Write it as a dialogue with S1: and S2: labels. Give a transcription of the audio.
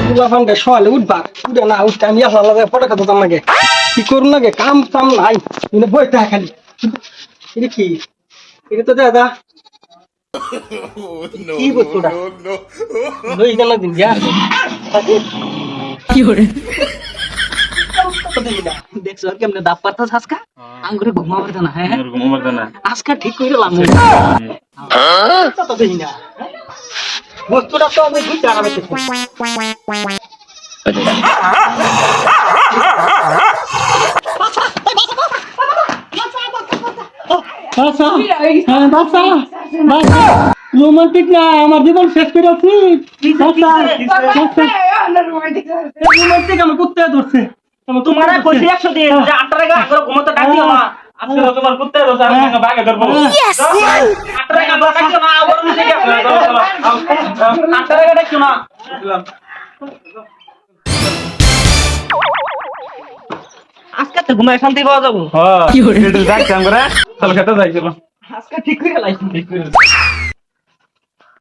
S1: গুলা ফান্ডে সকালে উঠবা উঠে না উঠতে আমি আসা লাগে পড়ে খাতাম নাকি কি করুন নাকি কাম টাম নাই বইতে খালি এটা কি এটা তো দাদা কি বস্তুটা লই গেল দিন যা
S2: কি করে
S1: দেখছো কেমনে দাপ পারতা আজকা আঙ্গুরে ঘুমাবার না হ্যাঁ
S3: ঘুমাবার দেয় না
S1: আজকা ঠিক করে লাম তো দেখি না বস্তুটা তো আমি বুঝতে আরামে রোমান্টিক না আমার জীবন শেষ করে আছি রোমান্টিক আমি করতে ধরছে
S4: তোমার কইছি 100 দিন যে 8 টাকা করে ঘুমোতে ডাকিও না
S3: আজকে তো তোমার কুত্তে রোজা আমি বাগে ধরবো
S4: 8 টাকা ডাকিও না আবার নিচে গিয়ে 8 টাকা ডাকিও না আজকে তো ঘুমায় শান্তি পাওয়া যাবো
S3: হ্যাঁ কি করে যাইতাম করে চল খেতে যাইছিল
S1: আজকে ঠিক করে লাইছি
S3: ঠিক করে